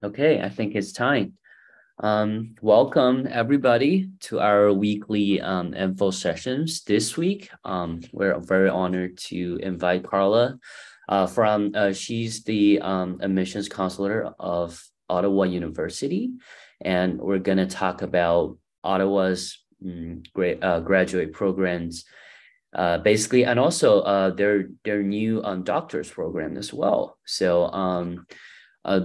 Okay, I think it's time. Welcome everybody to our weekly info sessions. This week, we're very honored to invite Carla she's the admissions counselor of Ottawa University, and we're going to talk about Ottawa's graduate programs, basically, and also their new doctor's program as well. So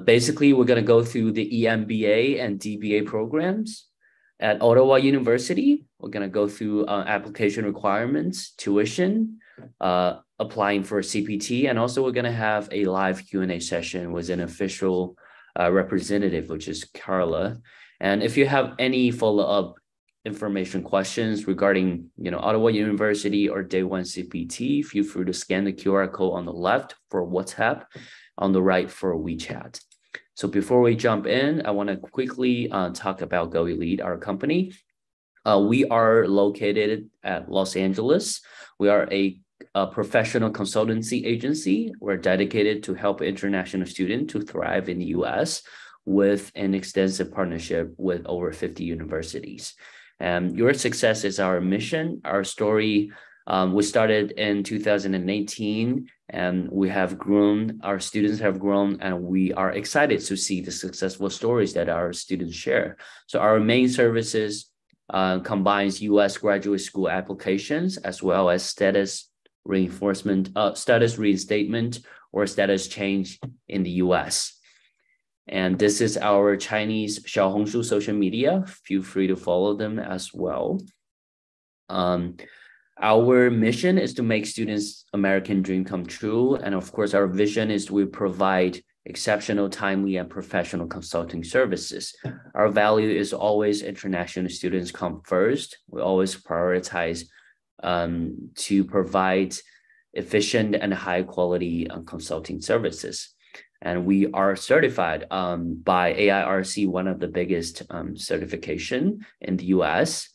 basically, we're going to go through the EMBA and DBA programs at Ottawa University. We're going to go through application requirements, tuition, applying for a CPT, and also we're going to have a live Q&A session with an official representative, which is Carla. And if you have any follow-up information questions regarding Ottawa University or Day One CPT, feel free to scan the QR code on the left for WhatsApp, on the right for WeChat. So before we jump in, I want to quickly talk about GoElite, our company. We are located at Los Angeles. We are a professional consultancy agency. We're dedicated to help international students to thrive in the US with an extensive partnership with over 50 universities. Your success is our mission. Our story, we started in 2018, and we have grown, our students have grown, and we are excited to see the successful stories that our students share. So our main services combines U.S. graduate school applications, as well as status reinstatement, or status change in the U.S. And this is our Chinese Xiaohongshu social media. Feel free to follow them as well. Our mission is to make students' American dream come true. And of course, our vision is we provide exceptional, timely, and professional consulting services. Our value is always international students come first. We always prioritize to provide efficient and high quality consulting services. And we are certified by AIRC, one of the biggest certification in the US,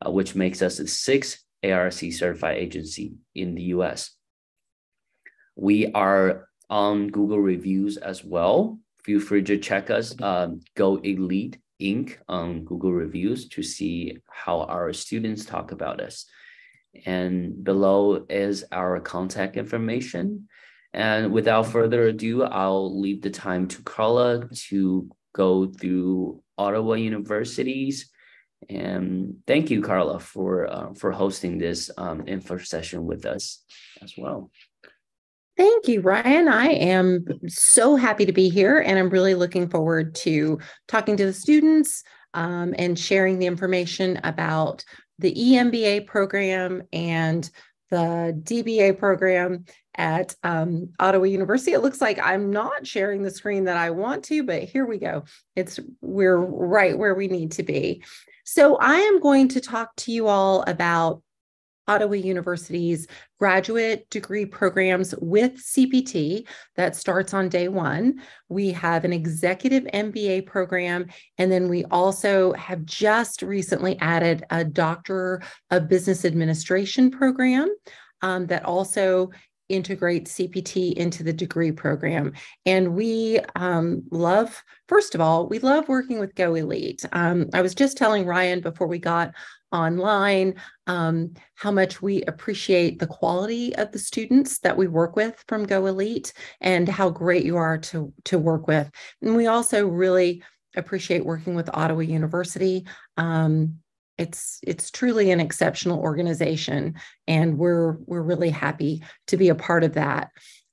which makes us the 6th AIRC certified agency in the US. We are on Google reviews as well. Feel free to check us, GoElite Inc. on Google reviews to see how our students talk about us. And below is our contact information. And without further ado, I'll leave the time to Carla to go through Ottawa University's. And thank you, Carla, for hosting this info session with us as well. Thank you, Ryan. I am so happy to be here, and I'm really looking forward to talking to the students and sharing the information about the EMBA program and the DBA program at Ottawa University. It looks like I'm not sharing the screen that I want to, but here we go. We're right where we need to be. So I am going to talk to you all about Ottawa University's graduate degree programs with CPT that starts on day one. We have an executive MBA program, and then we also have just recently added a Doctor of Business Administration program that also integrates CPT into the degree program. And we first of all, we love working with GoElite. I was just telling Ryan before we got online how much we appreciate the quality of the students that we work with from GoElite and how great you are to work with. And we also really appreciate working with Ottawa University. It's truly an exceptional organization, and we're really happy to be a part of that.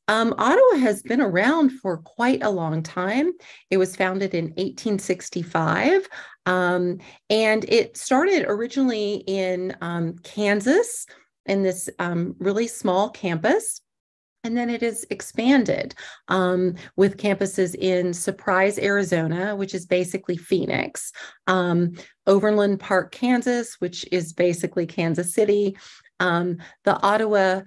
Ottawa has been around for quite a long time. It was founded in 1865, and it started originally in Kansas, in this really small campus. And then it is expanded with campuses in Surprise, Arizona, which is basically Phoenix, Overland Park, Kansas, which is basically Kansas City, the Ottawa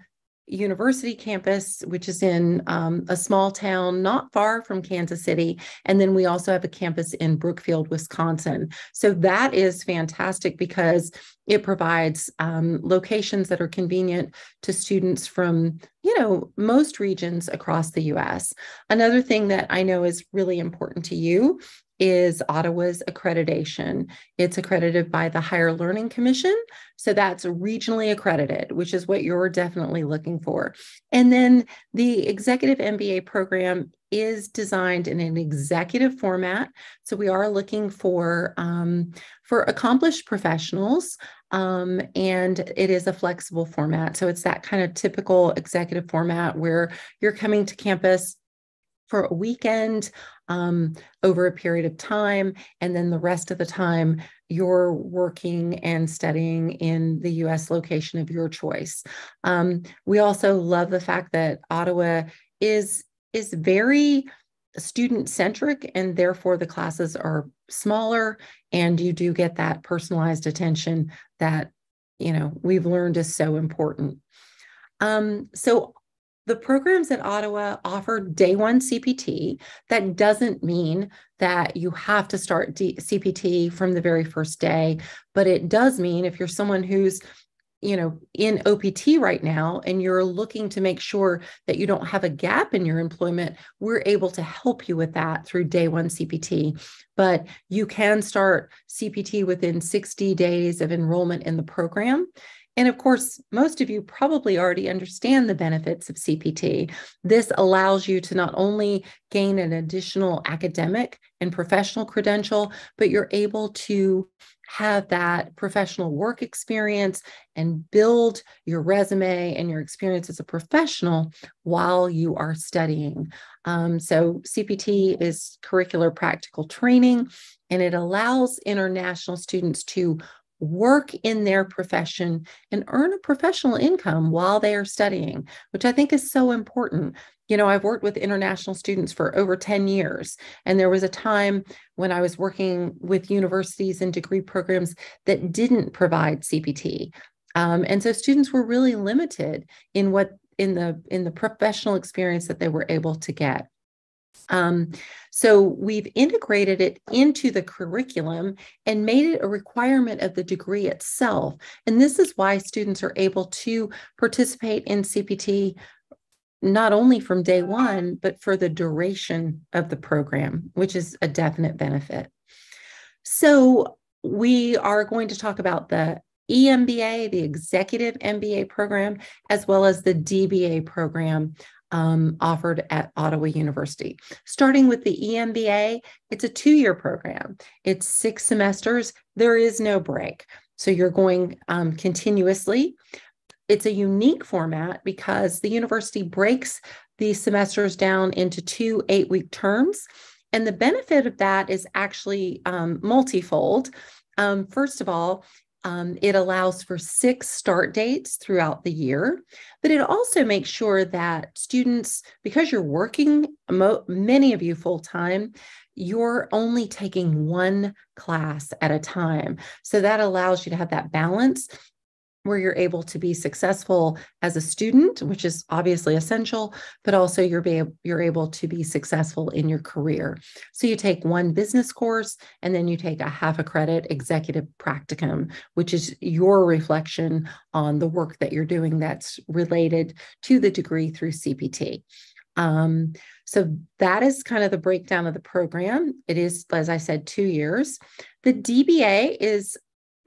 University campus, which is in a small town not far from Kansas City. And then we also have a campus in Brookfield, Wisconsin. So that is fantastic because it provides locations that are convenient to students from, most regions across the US. Another thing that I know is really important to you is Ottawa's accreditation. It's accredited by the Higher Learning Commission. So that's regionally accredited, which is what you're definitely looking for. And then the executive MBA program is designed in an executive format. So we are looking for accomplished professionals, and it is a flexible format. So it's that kind of typical executive format where you're coming to campus for a weekend over a period of time. And then the rest of the time, you're working and studying in the US location of your choice. We also love the fact that Ottawa is very student-centric, and therefore the classes are smaller, and you do get that personalized attention that, we've learned is so important. So the programs at Ottawa offer day one CPT. That doesn't mean that you have to start CPT from the very first day, but it does mean if you're someone who's in OPT right now, and you're looking to make sure that you don't have a gap in your employment, we're able to help you with that through day one CPT. But you can start CPT within 60 days of enrollment in the program. And of course, most of you probably already understand the benefits of CPT. This allows you to not only gain an additional academic and professional credential, but you're able to have that professional work experience and build your resume and your experience as a professional while you are studying. So CPT is curricular practical training, and it allows international students to work in their profession and earn a professional income while they are studying, which I think is so important. I've worked with international students for over 10 years, and there was a time when I was working with universities and degree programs that didn't provide CPT. And so students were really limited in the professional experience that they were able to get. So we've integrated it into the curriculum and made it a requirement of the degree itself. And this is why students are able to participate in CPT not only from day one, but for the duration of the program, which is a definite benefit. So we are going to talk about the EMBA, the Executive MBA program, as well as the DBA program offered at Ottawa University. Starting with the EMBA, it's a 2-year program. It's 6 semesters. There is no break. So you're going continuously. It's a unique format because the university breaks these semesters down into 2 8-week terms. And the benefit of that is actually multifold. First of all, it allows for 6 start dates throughout the year, but it also makes sure that students, because you're working, many of you full-time, you're only taking 1 class at a time. So that allows you to have that balance where you're able to be successful as a student, which is obviously essential, but also you're able to be successful in your career. So you take 1 business course, and then you take a half a credit executive practicum, which is your reflection on the work that you're doing that's related to the degree through CPT. So that is kind of the breakdown of the program. It is, as I said, 2 years. The DBA is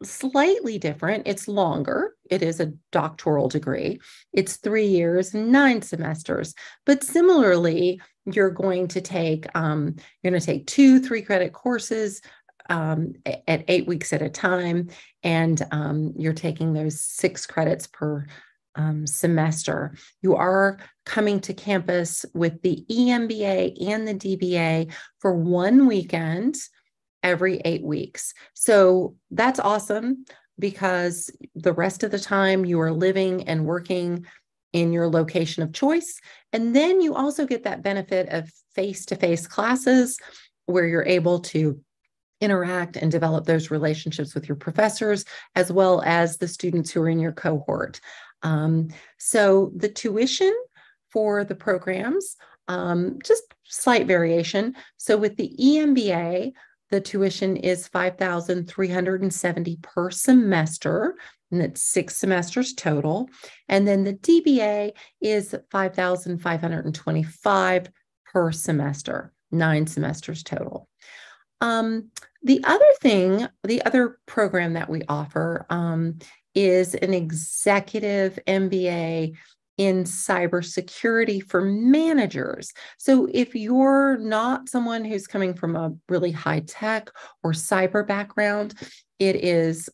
slightly different. It's longer. It is a doctoral degree. It's 3 years, 9 semesters. But similarly, you're going to take 2 3-credit courses at 8 weeks at a time, and you're taking those 6 credits per semester. You are coming to campus with the EMBA and the DBA for 1 weekend every 8 weeks. So that's awesome because the rest of the time you are living and working in your location of choice. And then you also get that benefit of face-to-face classes where you're able to interact and develop those relationships with your professors, as well as the students who are in your cohort. So the tuition for the programs, just slight variation. So with the EMBA, the tuition is $5,370 per semester, and it's 6 semesters total. And then the DBA is $5,525 per semester, 9 semesters total. The other program that we offer is an executive MBA in cybersecurity for managers. So if you're not someone who's coming from a really high tech or cyber background, it's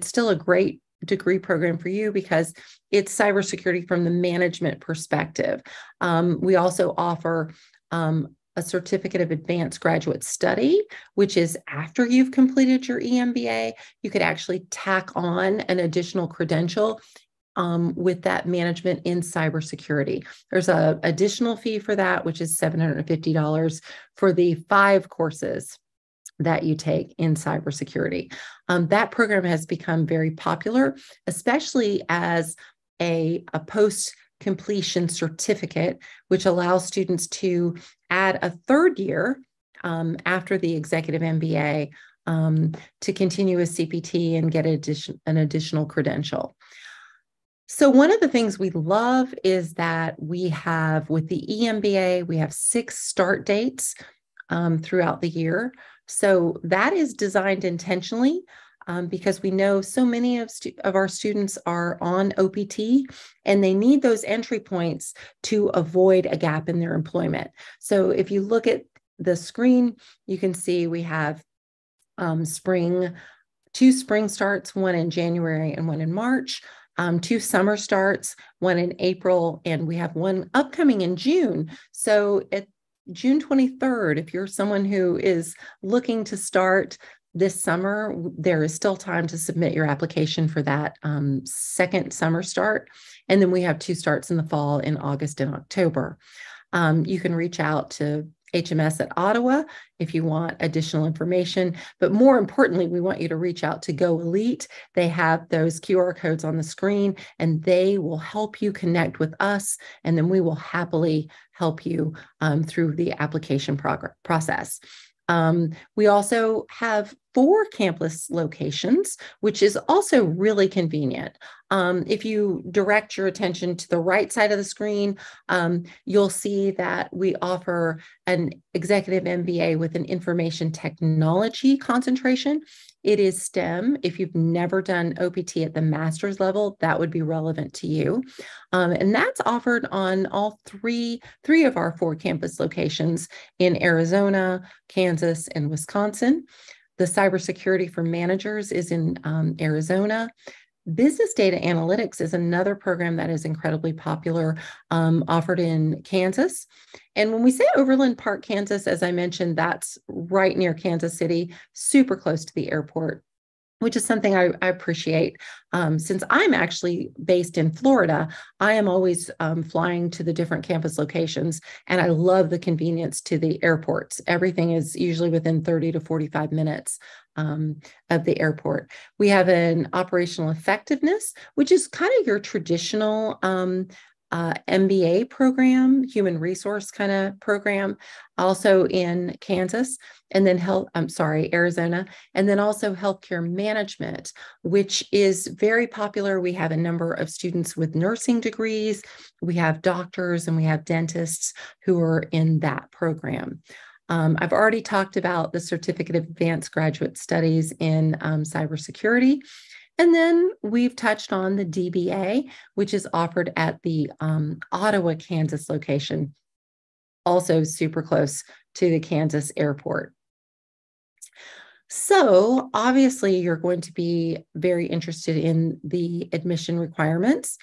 still a great degree program for you because it's cybersecurity from the management perspective. We also offer a certificate of advanced graduate study, which is after you've completed your EMBA, you could actually tack on an additional credential with that management in cybersecurity. There's an additional fee for that, which is $750 for the 5 courses that you take in cybersecurity. That program has become very popular, especially as a post-completion certificate, which allows students to add a 3rd year after the executive MBA to continue as CPT and get an additional credential. So one of the things we love is that we have, with the EMBA, we have 6 start dates throughout the year. So that is designed intentionally because we know so many of our students are on OPT and they need those entry points to avoid a gap in their employment. So if you look at the screen, you can see we have 2 spring starts, one in January and one in March. 2 summer starts, one in April, and we have one upcoming in June. So at June 23rd, if you're someone who is looking to start this summer, there is still time to submit your application for that 2nd summer start. And then we have 2 starts in the fall in August and October. You can reach out to HMS at Ottawa if you want additional information. But more importantly, we want you to reach out to GoElite. They have those QR codes on the screen and they will help you connect with us. And then we will happily help you through the application process. We also have 4 campus locations, which is also really convenient. If you direct your attention to the right side of the screen, you'll see that we offer an executive MBA with an information technology concentration. It is STEM. If you've never done OPT at the master's level, that would be relevant to you. And that's offered on all three of our 4 campus locations in Arizona, Kansas, and Wisconsin. The cybersecurity for managers is in Arizona. Business data analytics is another program that is incredibly popular, offered in Kansas. And when we say Overland Park, Kansas, as I mentioned, that's right near Kansas City, super close to the airport, which is something I appreciate. Since I'm actually based in Florida, I am always flying to the different campus locations, and I love the convenience to the airports. Everything is usually within 30 to 45 minutes of the airport. We have an operational effectiveness, which is kind of your traditional MBA program, human resource kind of program, also in Kansas, and then Arizona, and then also healthcare management, which is very popular. We have a number of students with nursing degrees, we have doctors, and we have dentists who are in that program. I've already talked about the Certificate of Advanced Graduate Studies in cybersecurity. And then we've touched on the DBA, which is offered at the Ottawa, Kansas location, also super close to the Kansas airport. So obviously you're going to be very interested in the admission requirements.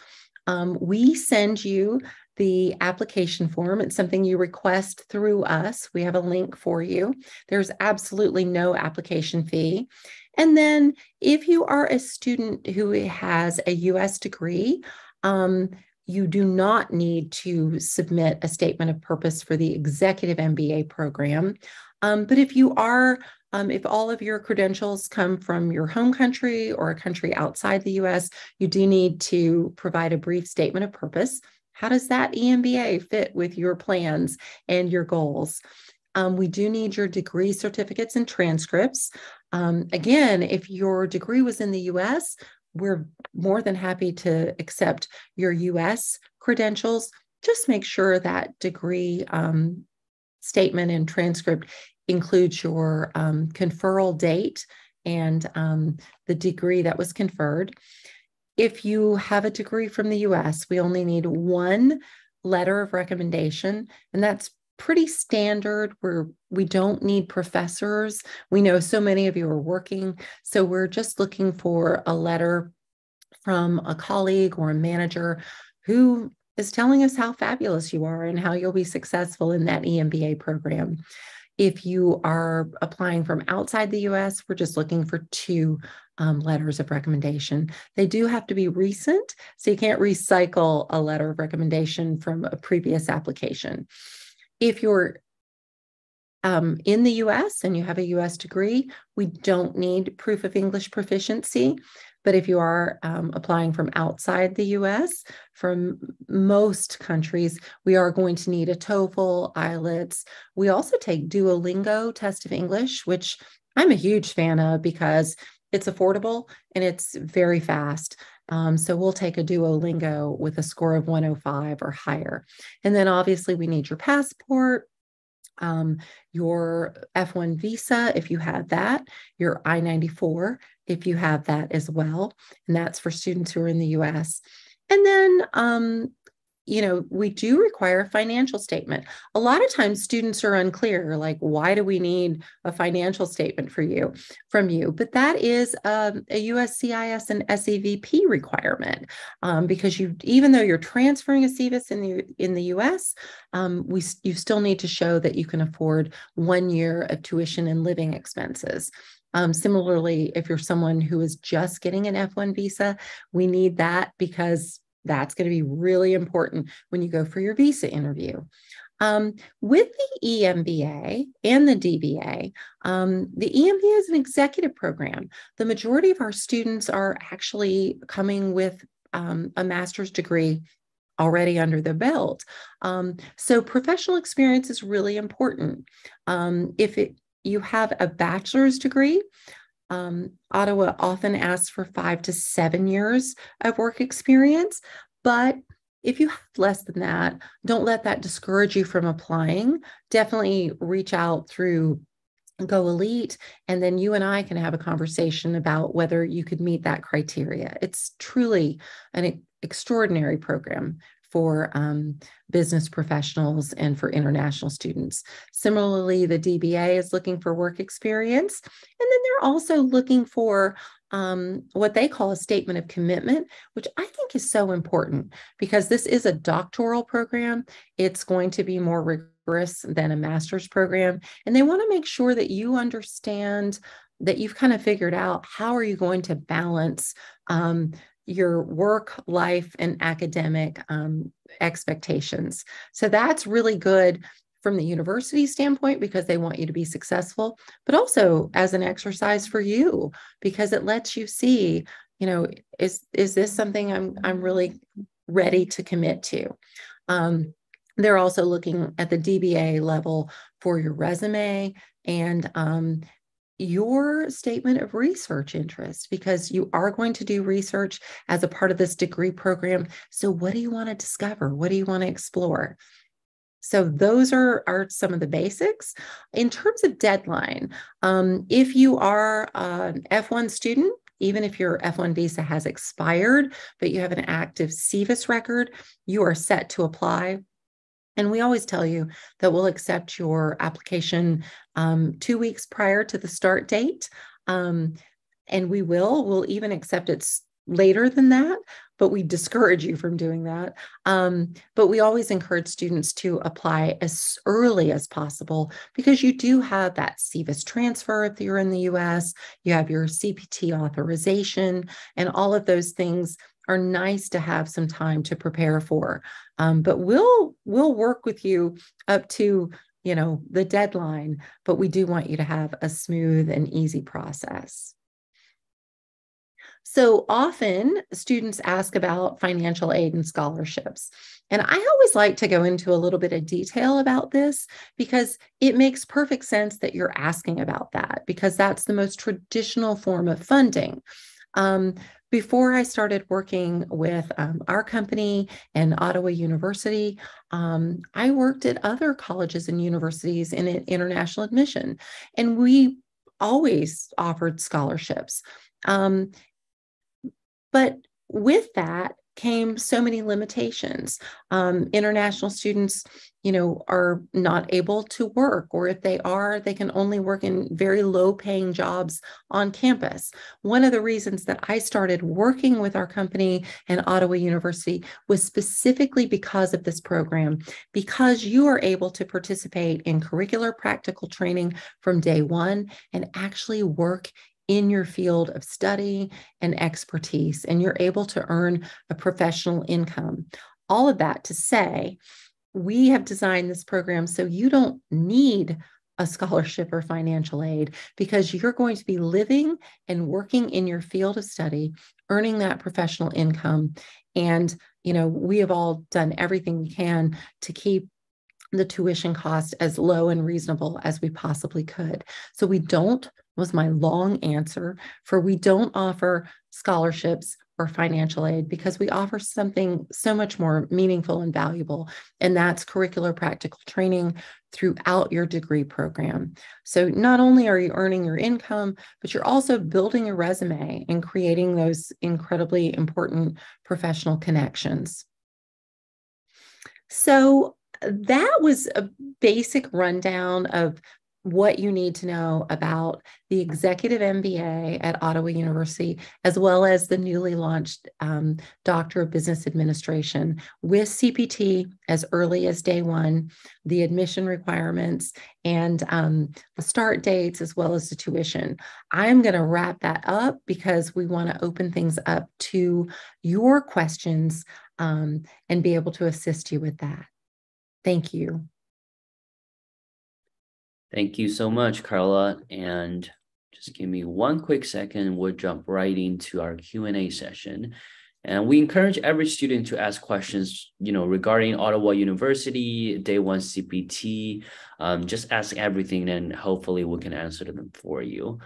We send you the application form. It's something you request through us. We have a link for you. There's absolutely no application fee. And then if you are a student who has a U.S. degree, you do not need to submit a statement of purpose for the executive MBA program. But if you are If all of your credentials come from your home country or a country outside the US, you do need to provide a brief statement of purpose. How does that EMBA fit with your plans and your goals? We do need your degree certificates and transcripts. Again, if your degree was in the US, we're more than happy to accept your US credentials. Just make sure that degree statement and transcript includes your conferral date and the degree that was conferred. If you have a degree from the US, we only need one letter of recommendation, and that's pretty standard. We don't need professors. We know so many of you are working, so we're just looking for a letter from a colleague or a manager who is telling us how fabulous you are and how you'll be successful in that EMBA program. If you are applying from outside the US, we're just looking for two letters of recommendation. They do have to be recent, so you can't recycle a letter of recommendation from a previous application. If you're in the US and you have a US degree, we don't need proof of English proficiency. But if you are applying from outside the US, from most countries, we are going to need a TOEFL, IELTS. We also take Duolingo test of English, which I'm a huge fan of because it's affordable and it's very fast. So we'll take a Duolingo with a score of 105 or higher. And then obviously we need your passport, your F1 visa, if you have that, your I-94, if you have that as well. And that's for students who are in the US. And then, we do require a financial statement. A lot of times students are unclear, like, why do we need a financial statement from you? But that is a USCIS and SEVP requirement because even though you're transferring a CVIS in the US, you still need to show that you can afford 1 year of tuition and living expenses. Similarly, if you're someone who is just getting an F1 visa, we need that because that's going to be really important when you go for your visa interview. With the EMBA and the DBA, the EMBA is an executive program. The majority of our students are actually coming with a master's degree already under their belt. So professional experience is really important. If you have a bachelor's degree, Ottawa often asks for 5 to 7 years of work experience, but if you have less than that, don't let that discourage you from applying. Definitely reach out through GoElite, and then you and I can have a conversation about whether you could meet that criteria. It's truly an extraordinary program for business professionals and for international students. Similarly, the DBA is looking for work experience. And then they're also looking for what they call a statement of commitment, which I think is so important because this is a doctoral program. It's going to be more rigorous than a master's program. And they want to make sure that you understand that you've kind of figured out how are you going to balance your work, life, and academic expectations. So that's really good from the university standpoint because they want you to be successful, but also as an exercise for you because it lets you see, is this something I'm really ready to commit to? They're also looking at the DBA level for your resume and your statement of research interest, because you are going to do research as a part of this degree program. So what do you want to discover? What do you want to explore? So those are some of the basics. In terms of deadline, if you are an F1 student, even if your F1 visa has expired, but you have an active CVIS record, you are set to apply. And we always tell you that we'll accept your application 2 weeks prior to the start date. And we'll even accept it later than that, but we discourage you from doing that. But we always encourage students to apply as early as possible because you do have that CVIS transfer if you're in the US, you have your CPT authorization, and all of those things are nice to have some time to prepare for. But we'll work with you up to the deadline, but we do want you to have a smooth and easy process. So often students ask about financial aid and scholarships. And I always like to go into a little bit of detail about this because it makes perfect sense that you're asking about that, because that's the most traditional form of funding. Before I started working with our company and Ottawa University, I worked at other colleges and universities in international admission, and we always offered scholarships. But with that came so many limitations. International students, are not able to work, or if they are, they can only work in very low-paying jobs on campus. One of the reasons that I started working with our company and Ottawa University was specifically because of this program, because you are able to participate in curricular practical training from day one and actually work in your field of study and expertise, and you're able to earn a professional income. All of that to say, we have designed this program so you don't need a scholarship or financial aid, because you're going to be living and working in your field of study, earning that professional income. And, we have all done everything we can to keep the tuition cost as low and reasonable as we possibly could. So we was my long answer for we don't offer scholarships or financial aid, because we offer something so much more meaningful and valuable, and that's curricular practical training throughout your degree program. So not only are you earning your income, but you're also building a resume and creating those incredibly important professional connections. So that was a basic rundown of what you need to know about the Executive MBA at Ottawa University, as well as the newly launched Doctor of Business Administration with CPT as early as day one, the admission requirements, and the start dates, as well as the tuition. I'm going to wrap that up because we want to open things up to your questions and be able to assist you with that. Thank you. Thank you so much, Carla. And just give me one quick second. We'll jump right into our Q&A session. And we encourage every student to ask questions, regarding Ottawa University, day one CPT. Just ask everything, and hopefully we can answer them for you.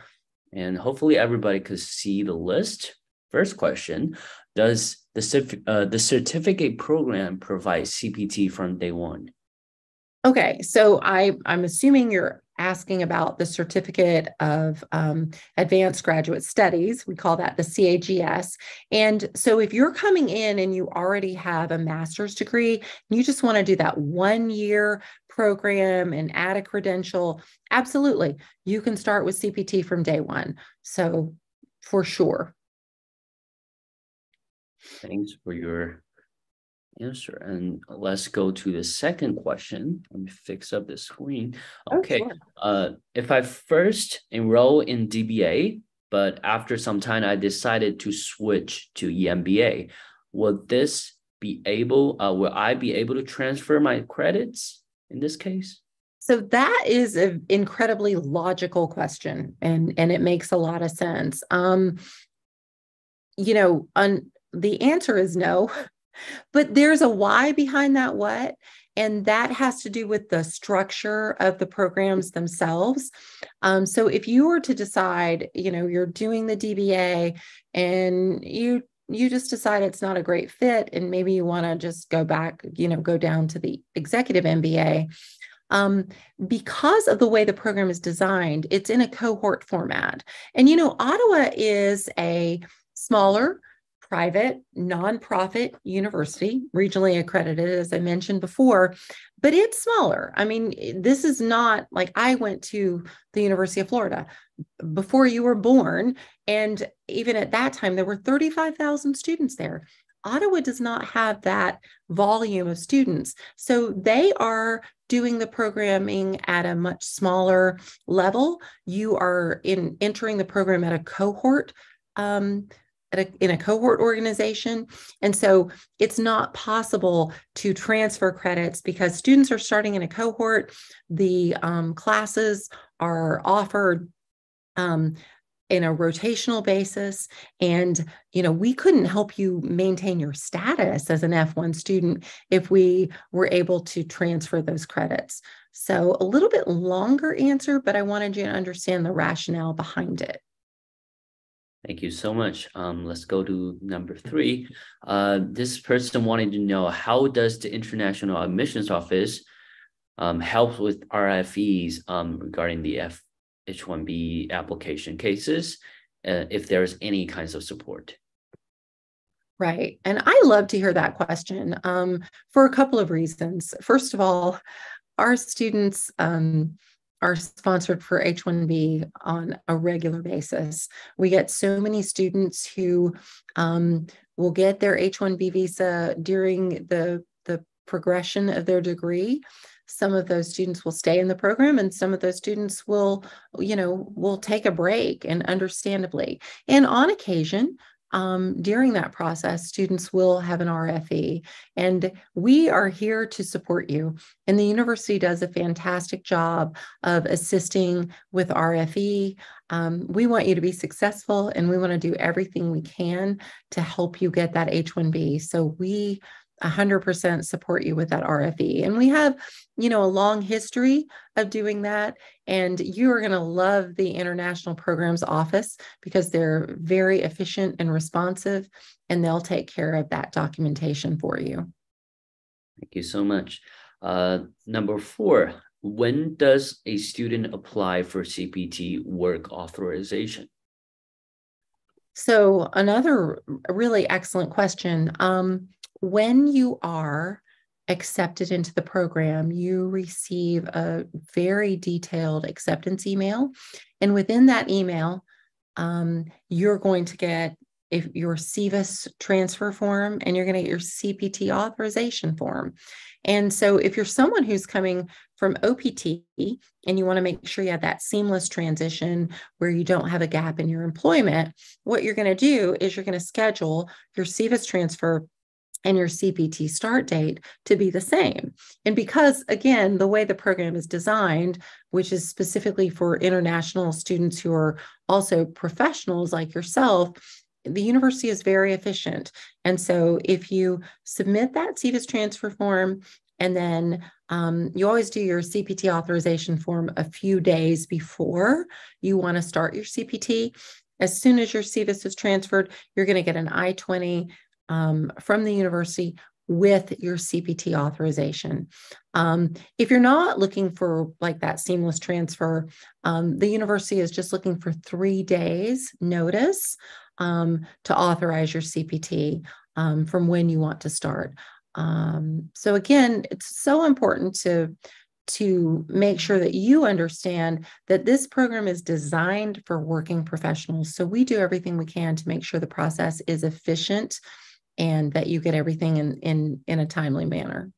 And hopefully everybody could see the list. First question, does the certificate program provide CPT from day one? Okay, so I'm assuming you're asking about the Certificate of Advanced Graduate Studies. We call that the CAGS. And so if you're coming in and you already have a master's degree, and you just want to do that 1-year program and add a credential, absolutely, you can start with CPT from day one. So for sure. Thanks for your answer. And let's go to the second question. Let me fix up the screen. Okay. Oh, sure. If I first enroll in DBA, but after some time I decided to switch to EMBA, will I be able to transfer my credits in this case? So that is an incredibly logical question, and it makes a lot of sense. The answer is no. But there's a why behind that what, and that has to do with the structure of the programs themselves. So if you were to decide, you're doing the DBA and you just decide it's not a great fit, and maybe you want to just go back, go down to the Executive MBA, because of the way the program is designed, it's in a cohort format. And, Ottawa is a smaller, private, nonprofit university, regionally accredited, as I mentioned before, but it's smaller. I mean, this is not like I went to the University of Florida before you were born, and even at that time, there were 35,000 students there. Ottawa does not have that volume of students, so they are doing the programming at a much smaller level. You are entering the program at a cohort in a cohort organization. And so it's not possible to transfer credits because students are starting in a cohort. The classes are offered in a rotational basis. And, we couldn't help you maintain your status as an F1 student if we were able to transfer those credits. So a little bit longer answer, but I wanted you to understand the rationale behind it. Thank you so much. Let's go to number 3. This person wanted to know, how does the International Admissions Office help with RFEs regarding the H-1B application cases, if there's any kinds of support? Right. And I love to hear that question for a couple of reasons. First of all, our students are sponsored for H-1B on a regular basis. We get so many students who will get their H-1B visa during the progression of their degree. Some of those students will stay in the program, and some of those students will take a break, and understandably. And on occasion, during that process, students will have an RFE, and we are here to support you. And the university does a fantastic job of assisting with RFE. We want you to be successful, and we want to do everything we can to help you get that H-1B. So we 100% support you with that RFE. And we have, a long history of doing that. And you are going to love the International Programs Office because they're very efficient and responsive, and they'll take care of that documentation for you. Thank you so much. Number 4, when does a student apply for CPT work authorization? So another really excellent question. When you are accepted into the program, you receive a very detailed acceptance email. And within that email, you're going to get your SEVIS transfer form, and you're going to get your CPT authorization form. And so if you're someone who's coming from OPT and you want to make sure you have that seamless transition where you don't have a gap in your employment, what you're going to do is you're going to schedule your SEVIS transfer and your CPT start date to be the same. And because, again, the way the program is designed, which is specifically for international students who are also professionals like yourself, the university is very efficient. And so if you submit that SEVIS transfer form, and then you always do your CPT authorization form a few days before you want to start your CPT, as soon as your SEVIS is transferred, you're going to get an I-20 from the university with your CPT authorization. If you're not looking for like that seamless transfer, the university is just looking for 3 days notice to authorize your CPT from when you want to start. So again, it's so important to make sure that you understand that this program is designed for working professionals. So we do everything we can to make sure the process is efficient and that you get everything in a timely manner.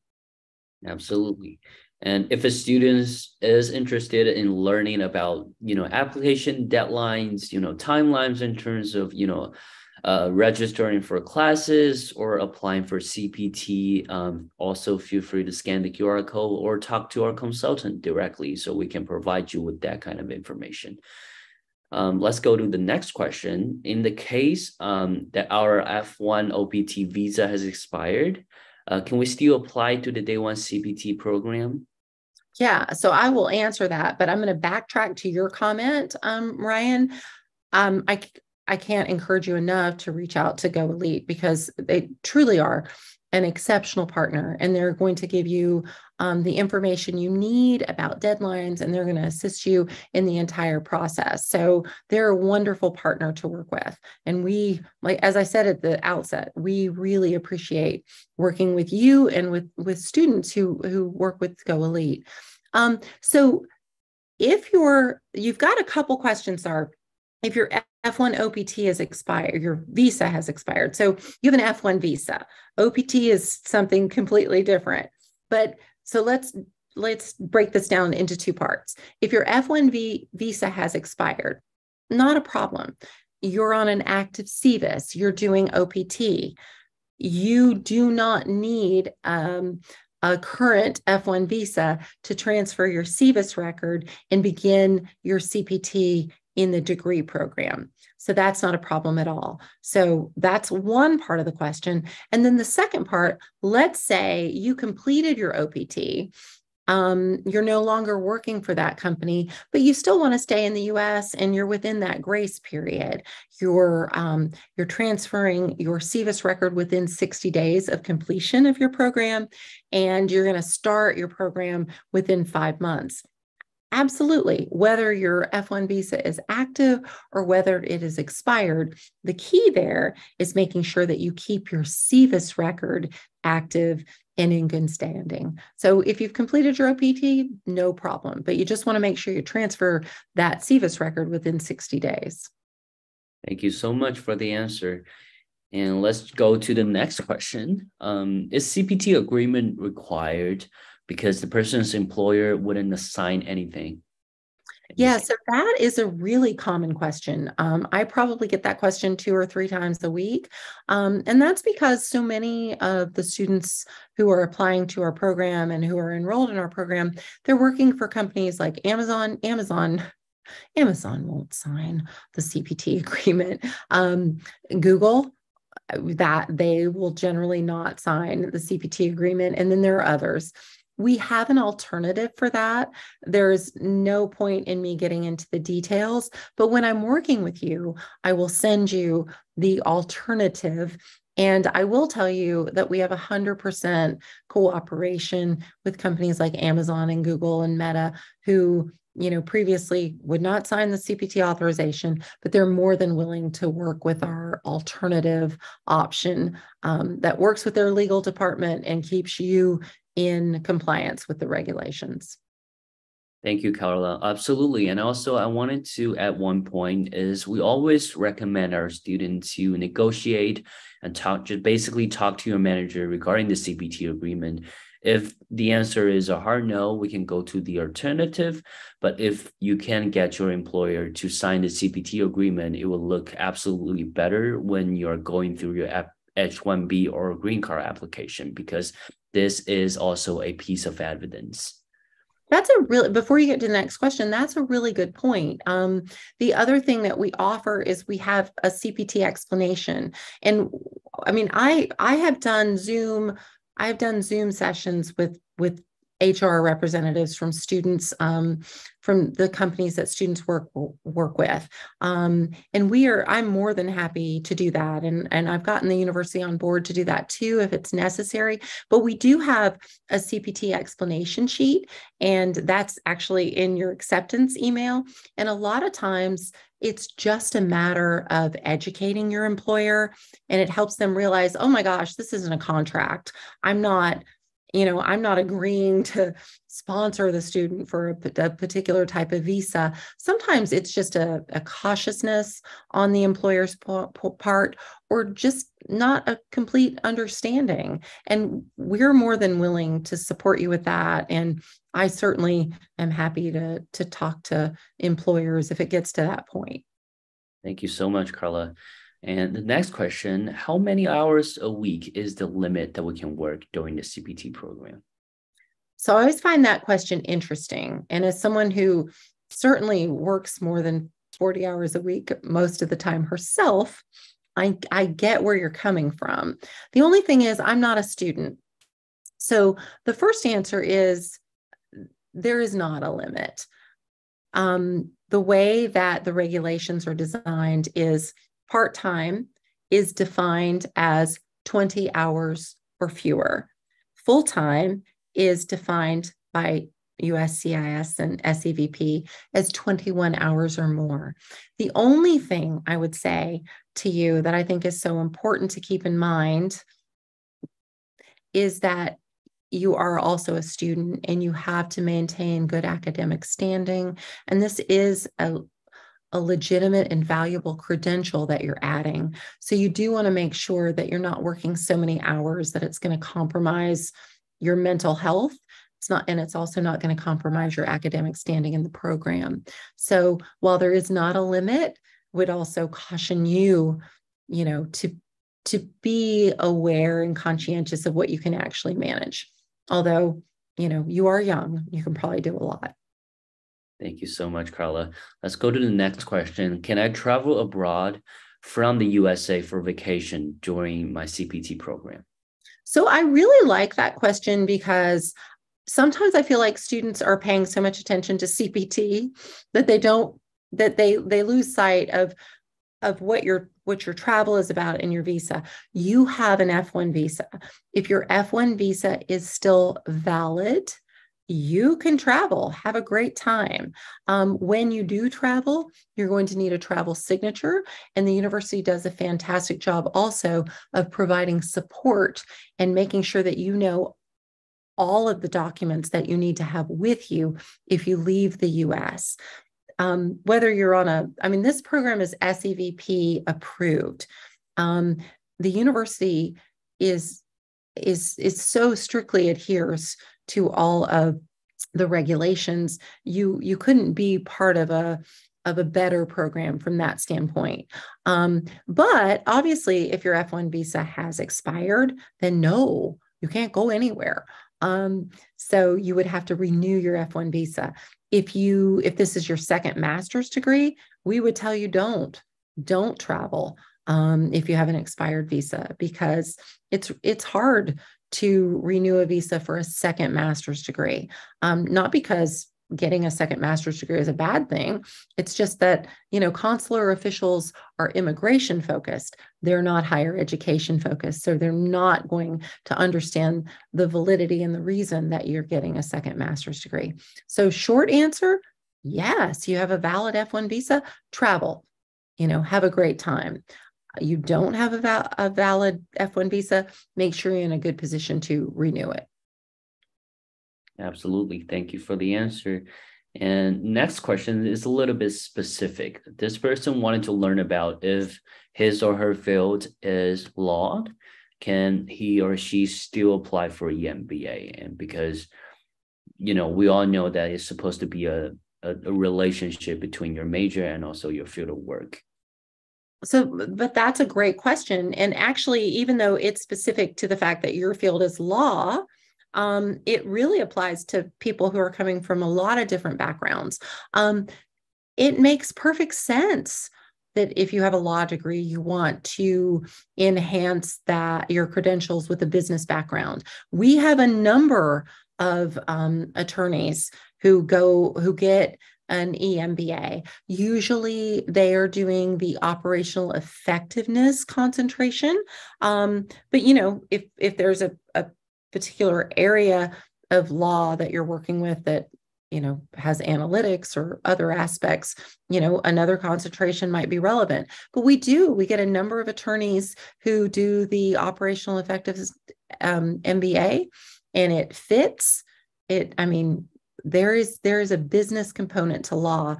Absolutely. And if a student is interested in learning about, application deadlines, timelines in terms of, registering for classes or applying for CPT, also feel free to scan the QR code or talk to our consultant directly so we can provide you with that kind of information. Let's go to the next question. In the case that our F1 OPT visa has expired, can we still apply to the Day 1 CPT program? Yeah, so I will answer that, but I'm going to backtrack to your comment, Ryan. I can't encourage you enough to reach out to GoElite because they truly are an exceptional partner, and they're going to give you the information you need about deadlines, and they're going to assist you in the entire process. So they're a wonderful partner to work with. And we, like, as I said at the outset, we really appreciate working with you and with students who work with GoElite. So if you've got a couple questions, are if your F1 OPT has expired, your visa has expired. So you have an F1 visa. OPT is something completely different. But so let's break this down into 2 parts. If your F1 visa has expired, not a problem. you're on an active CVIS, you're doing OPT, you do not need a current F1 visa to transfer your CVIS record and begin your CPT in the degree program. So that's not a problem at all. So that's one part of the question. And then the second part, let's say you completed your OPT. You're no longer working for that company, but you still want to stay in the US and you're within that grace period. You're transferring your CVIS record within 60 days of completion of your program, and you're going to start your program within 5 months. Absolutely. Whether your F1 visa is active or whether it is expired, the key there is making sure that you keep your CVIS record active and in good standing. So if you've completed your OPT, no problem, but you just want to make sure you transfer that CVIS record within 60 days. Thank you so much for the answer. And let's go to the next question. Is CPT agreement required because the person's employer wouldn't assign anything? Yeah, so that is a really common question. I probably get that question 2 or 3 times a week. And that's because so many of the students who are applying to our program and who are enrolled in our program, they're working for companies like Amazon. Amazon won't sign the CPT agreement. Google, that they will generally not sign the CPT agreement. And then there are others. We have an alternative for that. There's no point in me getting into the details, but when I'm working with you, I will send you the alternative. And I will tell you that we have 100% cooperation with companies like Amazon and Google and Meta, who, previously would not sign the CPT authorization, but they're more than willing to work with our alternative option that works with their legal department and keeps you in compliance with the regulations. Thank you, Carla. Absolutely. And also I wanted to add one point is we always recommend our students to negotiate and basically talk to your manager regarding the CPT agreement. If the answer is a hard no, we can go to the alternative. But if you can get your employer to sign the CPT agreement, it will look absolutely better when you're going through your H-1B or green card application, because this is also a piece of evidence. Before you get to the next question, that's a really good point. The other thing that we offer is we have a CPT explanation. And I mean, I have done Zoom sessions with HR representatives from students, from the companies that students work with. And I'm more than happy to do that. And I've gotten the university on board to do that too, if it's necessary. But we do have a CPT explanation sheet, and that's actually in your acceptance email. And a lot of times it's just a matter of educating your employer, and it helps them realize, oh my gosh, this isn't a contract. I'm not agreeing to sponsor the student for a particular type of visa. Sometimes it's just a cautiousness on the employer's part, or just not a complete understanding. And we're more than willing to support you with that. And I certainly am happy to talk to employers if it gets to that point. Thank you so much, Carla. And the next question, how many hours a week is the limit that we can work during the CPT program? So I always find that question interesting. And as someone who certainly works more than 40 hours a week most of the time herself, I get where you're coming from. The only thing is I'm not a student. So the first answer is there is not a limit. The way that the regulations are designed is part-time is defined as 20 hours or fewer. Full-time is defined by USCIS and SEVP as 21 hours or more. The only thing I would say to you that I think is so important to keep in mind is that you are also a student and you have to maintain good academic standing. And this is a legitimate and valuable credential that you're adding. So you do want to make sure that you're not working so many hours that it's going to compromise your mental health. It's also not going to compromise your academic standing in the program. So while there is not a limit, would also caution you, to be aware and conscientious of what you can actually manage. Although, you are young, you can probably do a lot. Thank you so much, Carla. Let's go to the next question. Can I travel abroad from the USA for vacation during my CPT program? So I really like that question because sometimes I feel like students are paying so much attention to CPT that they lose sight of what your travel is about in your visa. You have an F1 visa. If your F1 visa is still valid, you can travel, have a great time. When you do travel, you're going to need a travel signature, and the university does a fantastic job also of providing support and making sure that you know all of the documents that you need to have with you if you leave the US. Whether you're on this program is SEVP approved. The university is so strictly adheres to all of the regulations. You couldn't be part of a better program from that standpoint. But obviously, if your F1 visa has expired, then no, you can't go anywhere. So you would have to renew your F1 visa. If this is your second master's degree, we would tell you don't travel if you have an expired visa, because it's hard to renew a visa for a second master's degree. Not because getting a second master's degree is a bad thing. It's just that, consular officials are immigration focused. They're not higher education focused. So they're not going to understand the validity and the reason that you're getting a second master's degree. So short answer, yes, you have a valid F1 visa, travel, have a great time. You don't have a valid F1 visa, make sure you're in a good position to renew it. Absolutely. Thank you for the answer. And next question is a little bit specific. This person wanted to learn about if his or her field is law, can he or she still apply for EMBA? And because, we all know that it's supposed to be a relationship between your major and also your field of work. But that's a great question. And actually, even though it's specific to the fact that your field is law, it really applies to people who are coming from a lot of different backgrounds. It makes perfect sense that if you have a law degree, you want to enhance your credentials with a business background. We have a number of attorneys who get an EMBA. Usually they are doing the operational effectiveness concentration. But if there's a particular area of law that you're working with that, has analytics or other aspects, another concentration might be relevant. But we get a number of attorneys who do the operational effectiveness MBA, and it fits it. There is a business component to law.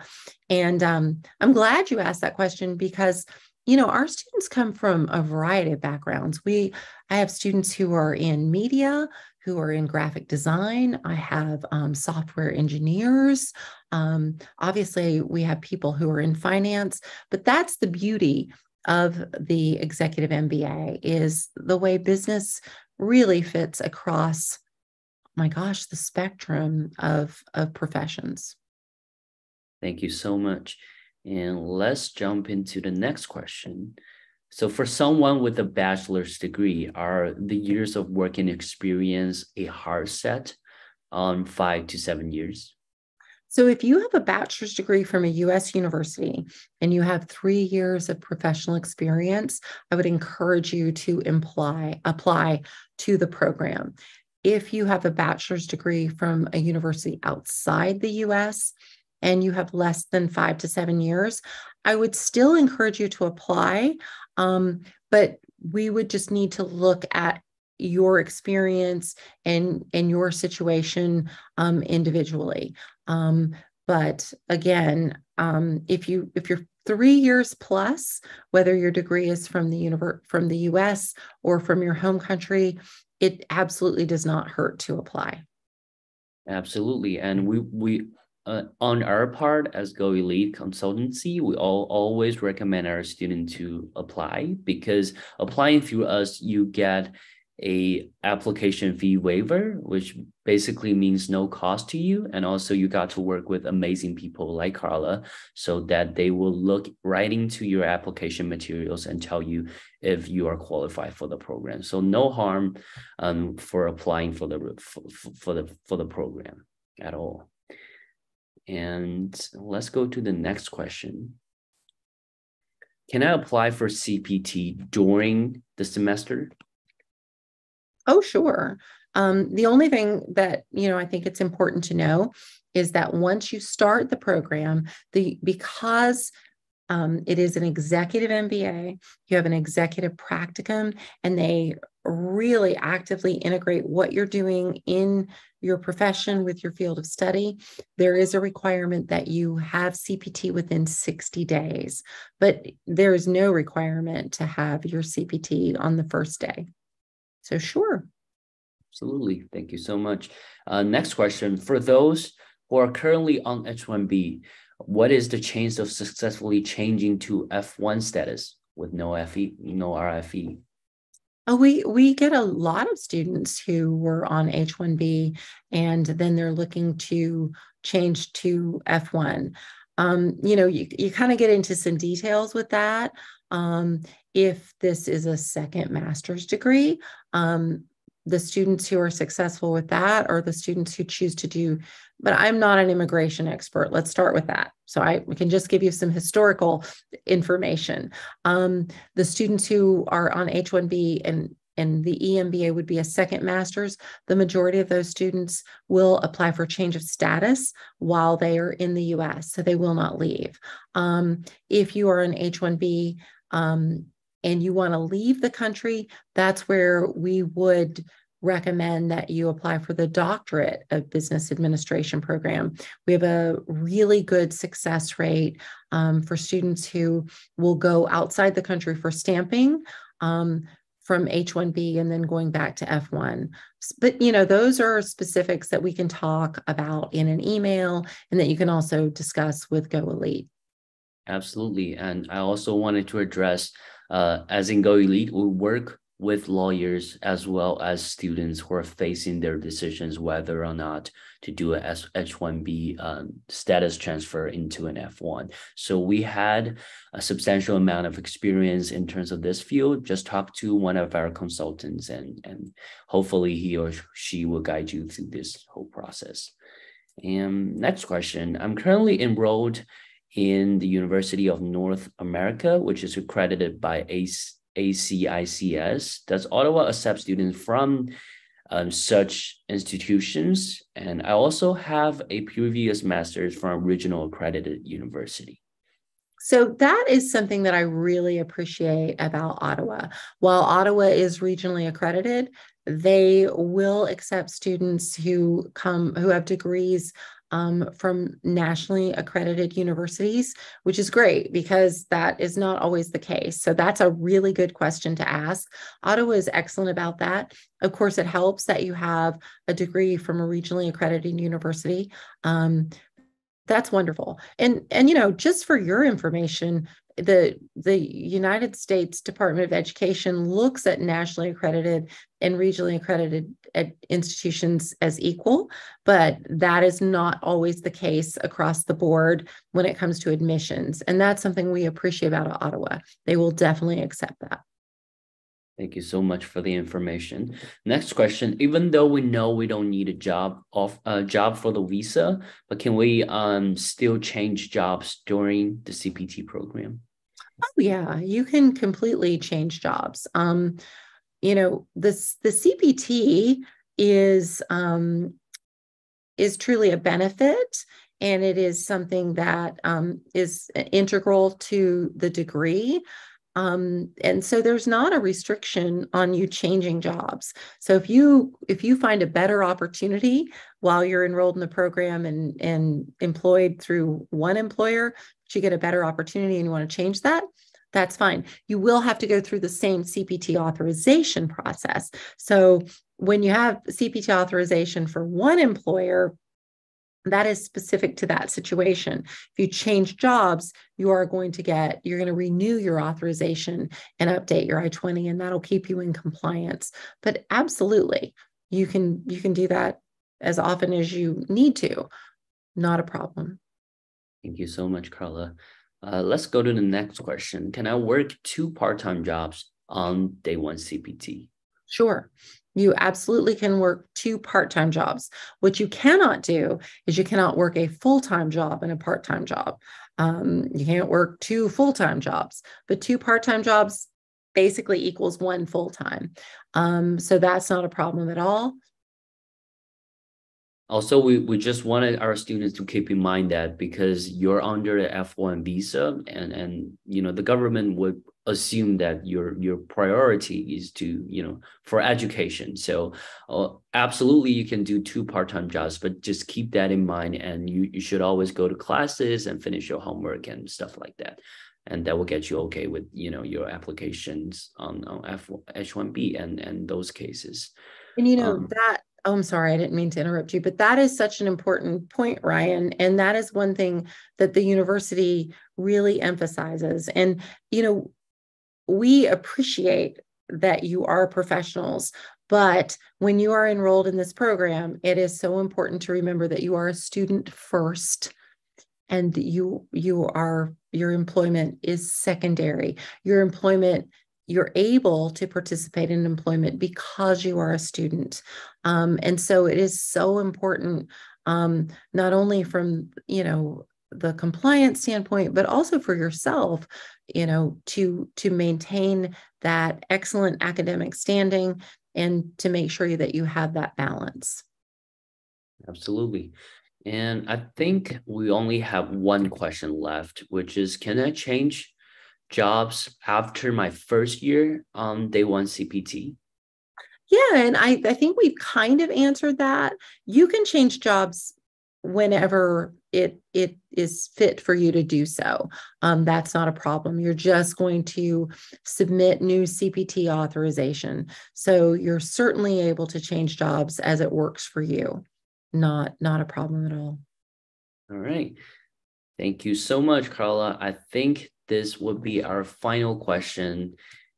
And I'm glad you asked that question because, our students come from a variety of backgrounds. I have students who are in media, who are in graphic design. I have software engineers. Obviously, we have people who are in finance, but that's the beauty of the executive MBA is the way business really fits across, my gosh, the spectrum of professions. Thank you so much. And let's jump into the next question. So for someone with a bachelor's degree, are the years of working experience a hard set on 5 to 7 years? So if you have a bachelor's degree from a U.S. university and you have 3 years of professional experience, I would encourage you to apply to the program. If you have a bachelor's degree from a university outside the U.S., and you have less than 5 to 7 years, I would still encourage you to apply. But we would just need to look at your experience and your situation individually. But again, if you're 3 years plus, whether your degree is from the US or from your home country, it absolutely does not hurt to apply. Absolutely. And we on our part as GoElite consultancy, we always recommend our student to apply, because applying through us, you get a application fee waiver, which basically means no cost to you. And also you got to work with amazing people like Carla, so that they will look right into your application materials and tell you if you are qualified for the program. So no harm for applying for the program at all. And let's go to the next question. Can I apply for CPT during the semester? Oh, sure. The only thing that, I think it's important to know is that once you start the program, because it is an executive MBA, you have an executive practicum, and they really actively integrate what you're doing in your profession with your field of study. There is a requirement that you have CPT within 60 days, but there is no requirement to have your CPT on the first day. So sure. Absolutely. Thank you so much. Next question. For those who are currently on H-1B, what is the chance of successfully changing to F1 status with no RFE? Oh, we get a lot of students who were on H-1B and then they're looking to change to F1. You kind of get into some details with that. If this is a second master's degree, the students who are successful with that are the students who choose to do, but I'm not an immigration expert. Let's start with that. So I can just give you some historical information. The students who are on H-1B and the EMBA would be a second master's. The majority of those students will apply for change of status while they are in the US, so they will not leave. If you are an H-1B, and you want to leave the country, that's where we would recommend that you apply for the Doctorate of Business Administration program. We have a really good success rate for students who will go outside the country for stamping from H-1B and then going back to F1. But, those are specifics that we can talk about in an email and that you can also discuss with GoElite. Absolutely. And I also wanted to address, as in GoElite, we work with lawyers as well as students who are facing their decisions whether or not to do a H-1B status transfer into an F1. So we had a substantial amount of experience in terms of this field. Just talk to one of our consultants and hopefully he or she will guide you through this whole process. And next question. I'm currently enrolled in the University of North America, which is accredited by ACICS. Does Ottawa accept students from such institutions? And I also have a previous master's from a regional accredited university. So that is something that I really appreciate about Ottawa. While Ottawa is regionally accredited, they will accept students who have degrees from nationally accredited universities, which is great because that is not always the case. So that's a really good question to ask. Ottawa is excellent about that. Of course, it helps that you have a degree from a regionally accredited university. That's wonderful. And just for your information, the United States Department of Education looks at nationally accredited and regionally accredited institutions as equal, but that is not always the case across the board when it comes to admissions. And that's something we appreciate about Ottawa. They will definitely accept that. Thank you so much for the information. Next question. Even though we know we don't need a job for the visa, but can we still change jobs during the CPT program? Oh yeah, you can completely change jobs. The CPT is truly a benefit, and it is something that is integral to the degree. And so there's not a restriction on you changing jobs. So if you find a better opportunity while you're enrolled in the program and employed through one employer, but you get a better opportunity and you want to change that, that's fine. You will have to go through the same CPT authorization process. So when you have CPT authorization for one employer, That is specific to that situation. If you change jobs, you're going to renew your authorization and update your I-20, and that'll keep you in compliance. But absolutely, you can do that as often as you need to. Not a problem. Thank you so much, Carla. Let's go to the next question. Can I work 2 part-time jobs on day 1 CPT? Sure. You absolutely can work 2 part-time jobs. What you cannot do is you cannot work a full-time job and a part-time job. You can't work 2 full-time jobs, but 2 part-time jobs basically equals 1 full-time. So that's not a problem at all. Also, we just wanted our students to keep in mind that because you're under the F1 visa and the government would assume that your priority is to, for education. So absolutely, you can do 2 part-time jobs, but just keep that in mind. And you should always go to classes and finish your homework and stuff like that. And that will get you okay with, your applications on H1B and those cases. And Oh, I'm sorry, I didn't mean to interrupt you, but that is such an important point, Ryan. And that is one thing that the university really emphasizes. And, we appreciate that you are professionals, but when you are enrolled in this program, it is so important to remember that you are a student first, and your employment is secondary. You're able to participate in employment because you are a student. And so it is so important, not only from, the compliance standpoint, but also for yourself, to maintain that excellent academic standing and to make sure that you have that balance. Absolutely. And I think we only have one question left, which is, can I change jobs after my first year on day 1 CPT? Yeah, and I think we've kind of answered that. You can change jobs whenever it is fit for you to do so. That's not a problem. You're just going to submit new CPT authorization. So you're certainly able to change jobs as it works for you. Not a problem at all. All right. Thank you so much, Carla. I think this would be our final question.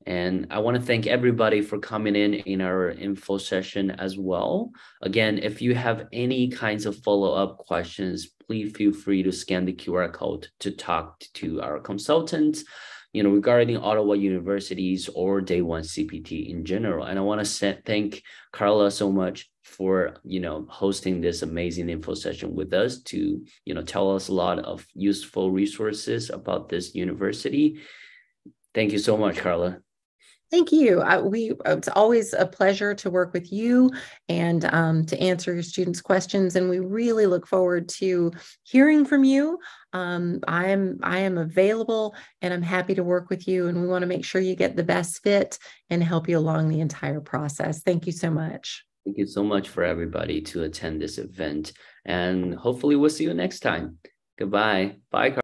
And I want to thank everybody for coming in our info session as well. Again, if you have any kinds of follow-up questions, please feel free to scan the QR code to talk to our consultants, regarding Ottawa universities or day 1 CPT in general. And I want to thank Carla so much for, hosting this amazing info session with us to, tell us a lot of useful resources about this university. Thank you so much, Carla. Thank you. It's always a pleasure to work with you and to answer your students' questions. And we really look forward to hearing from you. I am available and I'm happy to work with you. And we want to make sure you get the best fit and help you along the entire process. Thank you so much. Thank you so much for everybody to attend this event. And hopefully we'll see you next time. Goodbye. Bye, Carla.